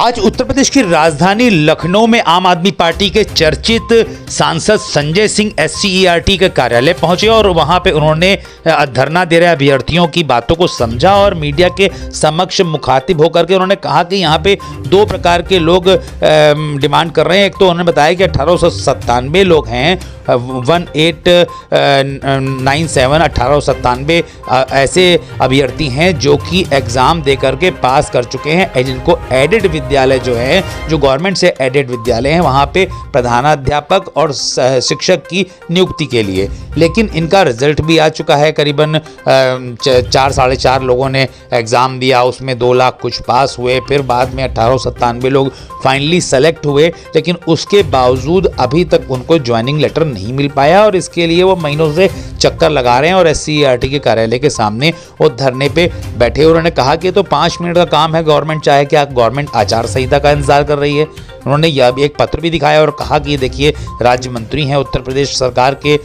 आज उत्तर प्रदेश की राजधानी लखनऊ में आम आदमी पार्टी के चर्चित सांसद संजय सिंह SCERT के कार्यालय पहुंचे और वहां पे उन्होंने धरना दे रहे अभ्यर्थियों की बातों को समझा और मीडिया के समक्ष मुखातिब होकर के उन्होंने कहा कि यहाँ पे दो प्रकार के लोग डिमांड कर रहे हैं। एक तो उन्होंने बताया कि 1897 लोग हैं, 1897 ऐसे अभ्यर्थी हैं जो कि एग्ज़ाम दे करके पास कर चुके हैं, जिनको एडेड विद्यालय जो है, जो गवर्नमेंट से एडेड विद्यालय हैं, वहाँ पे प्रधानाध्यापक और शिक्षक की नियुक्ति के लिए। लेकिन इनका रिजल्ट भी आ चुका है। करीबन 4-4.5 लोगों ने एग्ज़ाम दिया, उसमें 2 लाख कुछ पास हुए, फिर बाद में 1897 लोग फाइनली सेलेक्ट हुए। लेकिन उसके बावजूद अभी तक उनको ज्वाइनिंग लेटर नहीं मिल पाया और इसके लिए वो महीनों से चक्कर लगा रहे हैं और SCERT के कार्यालय के सामने वो धरने पे बैठे। उन्होंने कहा कि तो 5 मिनट का काम है, गवर्नमेंट चाहे क्या, गवर्नमेंट आचार संहिता का इंतजार कर रही है। उन्होंने यह एक पत्र भी दिखाया और कहा कि देखिए, राज्य मंत्री हैं उत्तर प्रदेश सरकार के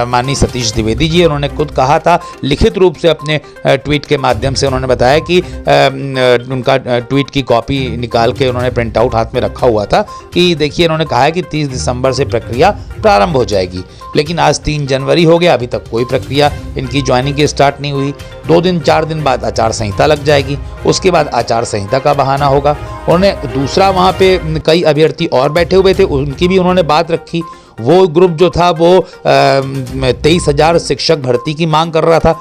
माननीय सतीश द्विवेदी जी, उन्होंने खुद कहा था लिखित रूप से अपने ट्वीट के माध्यम से। उन्होंने बताया कि उनका ट्वीट की कॉपी निकाल के उन्होंने प्रिंट आउट हाथ में रखा हुआ था कि देखिए, उन्होंने कहा है कि 30 दिसंबर से प्रक्रिया प्रारंभ हो जाएगी। लेकिन आज 3 जनवरी हो गया, अभी तक कोई प्रक्रिया इनकी ज्वाइनिंग की स्टार्ट नहीं हुई। 2-4 दिन बाद आचार संहिता लग जाएगी, उसके बाद आचार संहिता का बहाना होगा। उन्होंने दूसरा, वहाँ पे कई अभ्यर्थी और बैठे हुए थे, उनकी भी उन्होंने बात रखी। वो ग्रुप जो था वो 23,000 शिक्षक भर्ती की मांग कर रहा था।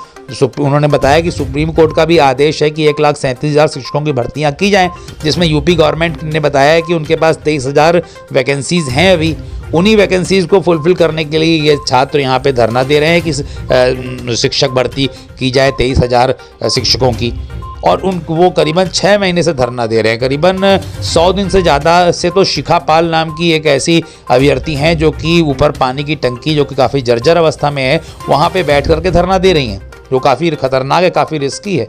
उन्होंने बताया कि सुप्रीम कोर्ट का भी आदेश है कि 1,37,000 शिक्षकों की भर्तियां की जाएं, जिसमें यूपी गवर्नमेंट ने बताया है कि उनके पास 23,000 वैकेंसीज हैं। अभी उन्हीं वैकेंसीज को फुलफिल करने के लिए ये छात्र यहाँ पे धरना दे रहे हैं कि शिक्षक भर्ती की जाए 23,000 शिक्षकों की। और वो करीबन 6 महीने से धरना दे रहे हैं। करीबन 100 दिन से ज़्यादा से तो शिखा पाल नाम की एक ऐसी अभ्यर्थी हैं जो कि ऊपर पानी की टंकी, जो कि काफ़ी जर्जर अवस्था में है, वहाँ पे बैठ करके धरना दे रही हैं, जो काफ़ी खतरनाक है, काफ़ी रिस्की है।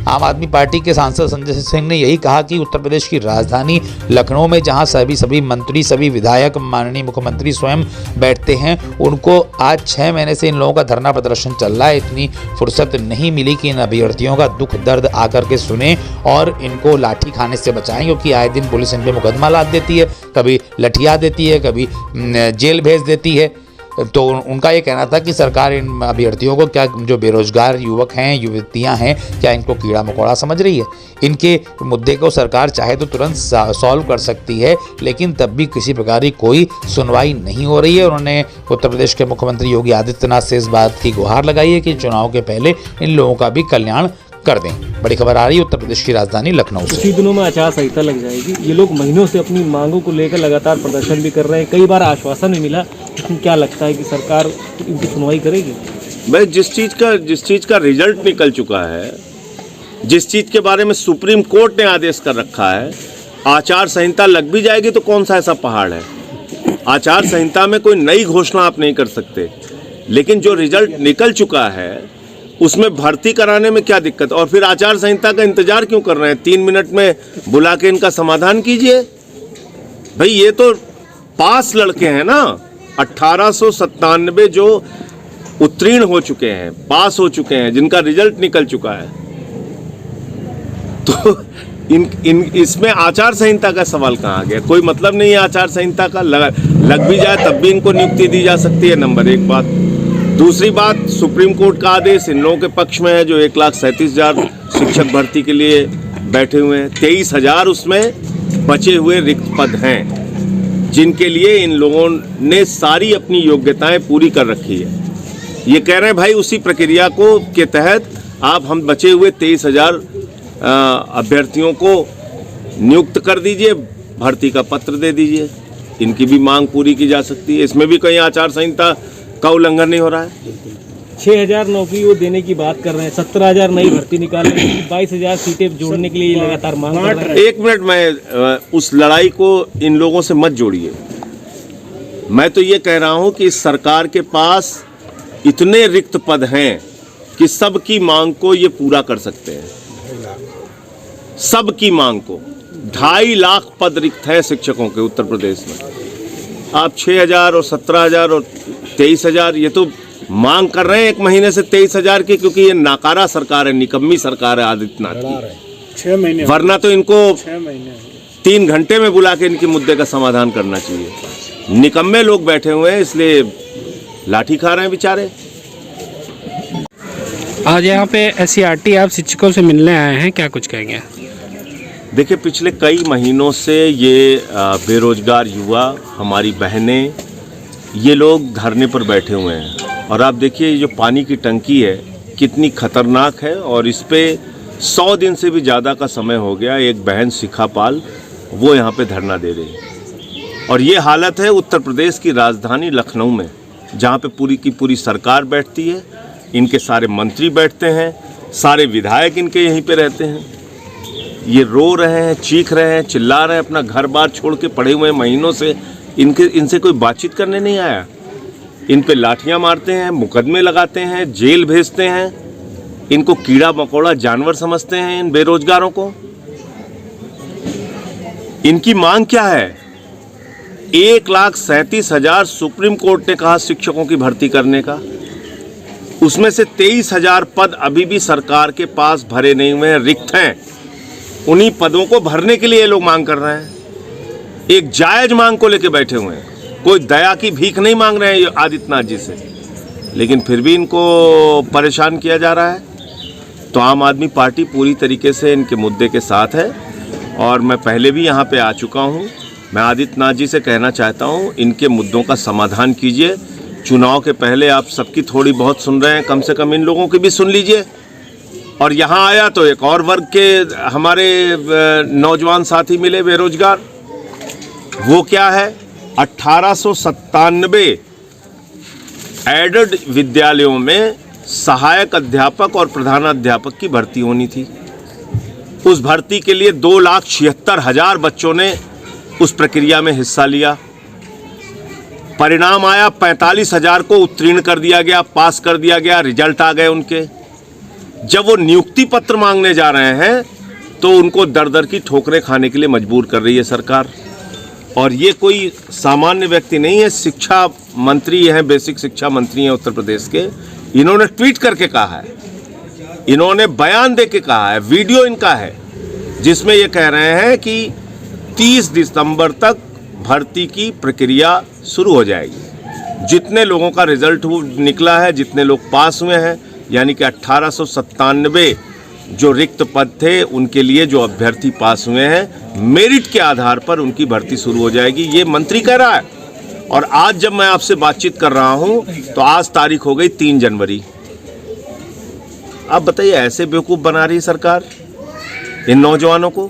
आम आदमी पार्टी के सांसद संजय सिंह ने यही कहा कि उत्तर प्रदेश की राजधानी लखनऊ में जहां सभी मंत्री, सभी विधायक, माननीय मुख्यमंत्री स्वयं बैठते हैं, उनको आज 6 महीने से इन लोगों का धरना प्रदर्शन चल रहा है। इतनी फुर्सत नहीं मिली कि इन अभ्यर्थियों का दुख दर्द आकर के सुने और इनको लाठी खाने से बचाएं, क्योंकि आए दिन पुलिस इन पर मुकदमा लाद देती है, कभी लठिया देती है, कभी जेल भेज देती है। तो उनका ये कहना था कि सरकार इन अभ्यर्थियों को, क्या जो बेरोजगार युवक हैं, युवतियां हैं, क्या इनको कीड़ा मकोड़ा समझ रही है? इनके मुद्दे को सरकार चाहे तो तुरंत सॉल्व कर सकती है, लेकिन तब भी किसी प्रकार की कोई सुनवाई नहीं हो रही है। उन्होंने उत्तर प्रदेश के मुख्यमंत्री योगी आदित्यनाथ से इस बात की गुहार लगाई है कि चुनाव के पहले इन लोगों का भी कल्याण कर दें। बड़ी खबर आ रही है उत्तर प्रदेश की राजधानी लखनऊ से। कुछ दिनों में आचार संहिता लग जाएगी। ये लोग महीनों से अपनी मांगों को लेकर लगातार प्रदर्शन भी कर रहे हैं, कई बार आश्वासन भी मिला, लेकिन क्या लगता है कि सरकार इनकी सुनवाई करेगी? भाई, जिस चीज़ का रिजल्ट निकल चुका है, जिस चीज़ के बारे में सुप्रीम कोर्ट ने आदेश कर रखा है, आचार संहिता लग भी जाएगी तो कौन सा ऐसा पहाड़ है? आचार संहिता में कोई नई घोषणा आप नहीं कर सकते, लेकिन जो रिजल्ट निकल चुका है उसमें भर्ती कराने में क्या दिक्कत? और फिर आचार संहिता का इंतजार क्यों कर रहे हैं? 3 मिनट में बुला के इनका समाधान कीजिए। भाई, ये तो पास लड़के हैं ना, 1897 जो उत्तीर्ण हो चुके हैं, पास हो चुके हैं, जिनका रिजल्ट निकल चुका है, तो इसमें आचार संहिता का सवाल कहाँ आ गया? कोई मतलब नहीं है आचार संहिता का। लग भी जाए तब भी इनको नियुक्ति दी जा सकती है, नंबर 1 बात। दूसरी बात, सुप्रीम कोर्ट का आदेश इन लोगों के पक्ष में है जो 1,37,000 शिक्षक भर्ती के लिए बैठे हुए हैं। 23,000 उसमें बचे हुए रिक्त पद हैं, जिनके लिए इन लोगों ने सारी अपनी योग्यताएं पूरी कर रखी है। ये कह रहे हैं भाई, उसी प्रक्रिया को के तहत आप हम बचे हुए 23,000 अभ्यर्थियों को नियुक्त कर दीजिए, भर्ती का पत्र दे दीजिए। इनकी भी मांग पूरी की जा सकती है। इसमें भी कहीं आचार संहिता का उल्लंघन नहीं हो रहा है। 6,000 नौकरी वो देने की बात कर रहे हैं, 17,000 नई भर्ती निकालने की, 22,000 सीटें जोड़ने के लिए लगातार मांग कर रहे हैं। 1 मिनट, मैं उस लड़ाई को इन लोगों से मत जोड़िए। मैं तो ये कह रहा हूँ कि सरकार के पास इतने रिक्त पद हैं कि सबकी मांग को ये पूरा कर सकते हैं, सबकी मांग को। 2.5 लाख पद रिक्त हैं शिक्षकों के उत्तर प्रदेश में। आप 6,000 और 17,000 और 23,000 ये तो मांग कर रहे हैं 1 महीने से 23,000 की, क्योंकि ये नाकारा सरकार है, निकम्मी सरकार है आदित्यनाथ की। 6 महीने, वरना तो इनको 3 घंटे में बुला के इनके मुद्दे का समाधान करना चाहिए। निकम्मे लोग बैठे हुए हैं, इसलिए लाठी खा रहे हैं बेचारे। आज यहाँ पे SCRT आप शिक्षकों से मिलने आए हैं, क्या कुछ कहेंगे? देखिए, पिछले कई महीनों से ये बेरोजगार युवा, हमारी बहनें, ये लोग धरने पर बैठे हुए हैं। और आप देखिए, ये जो पानी की टंकी है कितनी खतरनाक है, और इस पे 100 दिन से भी ज़्यादा का समय हो गया। एक बहन शिखा पाल, वो यहाँ पे धरना दे रही है। और ये हालत है उत्तर प्रदेश की राजधानी लखनऊ में, जहाँ पे पूरी की पूरी सरकार बैठती है, इनके सारे मंत्री बैठते हैं, सारे विधायक इनके यहीं पे रहते हैं। ये रो रहे हैं, चीख रहे हैं, चिल्ला रहे हैं, अपना घर बार छोड़ के पड़े हुए महीनों से। इनसे कोई बातचीत करने नहीं आया। इन पे लाठियां मारते हैं, मुकदमे लगाते हैं, जेल भेजते हैं, इनको कीड़ा मकोड़ा जानवर समझते हैं इन बेरोजगारों को। इनकी मांग क्या है? 1,37,000 सुप्रीम कोर्ट ने कहा शिक्षकों की भर्ती करने का, उसमें से 23,000 पद अभी भी सरकार के पास भरे नहीं हुए हैं, रिक्त हैं। उन्हीं पदों को भरने के लिए ये लोग मांग कर रहे हैं। एक जायज मांग को लेकर बैठे हुए हैं, कोई दया की भीख नहीं मांग रहे हैं ये आदित्यनाथ जी से, लेकिन फिर भी इनको परेशान किया जा रहा है। तो आम आदमी पार्टी पूरी तरीके से इनके मुद्दे के साथ है, और मैं पहले भी यहाँ पे आ चुका हूँ। मैं आदित्यनाथ जी से कहना चाहता हूँ, इनके मुद्दों का समाधान कीजिए। चुनाव के पहले आप सबकी थोड़ी बहुत सुन रहे हैं, कम से कम इन लोगों की भी सुन लीजिए। और यहाँ आया तो एक और वर्ग के हमारे नौजवान साथी मिले बेरोजगार। वो क्या है? 1897 एडेड विद्यालयों में सहायक अध्यापक और प्रधानाध्यापक की भर्ती होनी थी। उस भर्ती के लिए 2,76,000 बच्चों ने उस प्रक्रिया में हिस्सा लिया। परिणाम आया, 45,000 को उत्तीर्ण कर दिया गया, पास कर दिया गया, रिजल्ट आ गए उनके। जब वो नियुक्ति पत्र मांगने जा रहे हैं तो उनको दर दर की ठोकरें खाने के लिए मजबूर कर रही है सरकार। और ये कोई सामान्य व्यक्ति नहीं है, शिक्षा मंत्री हैं, बेसिक शिक्षा मंत्री हैं उत्तर प्रदेश के। इन्होंने ट्वीट करके कहा है, इन्होंने बयान दे के कहा है, वीडियो इनका है, जिसमें ये कह रहे हैं कि 30 दिसंबर तक भर्ती की प्रक्रिया शुरू हो जाएगी। जितने लोगों का रिजल्ट निकला है, जितने लोग पास हुए हैं, यानी कि 1897 जो रिक्त पद थे उनके लिए जो अभ्यर्थी पास हुए हैं, मेरिट के आधार पर उनकी भर्ती शुरू हो जाएगी, ये मंत्री कह रहा है। और आज जब मैं आपसे बातचीत कर रहा हूं तो आज तारीख हो गई 3 जनवरी। अब बताइए, ऐसे बेवकूफ़ बना रही सरकार इन नौजवानों को।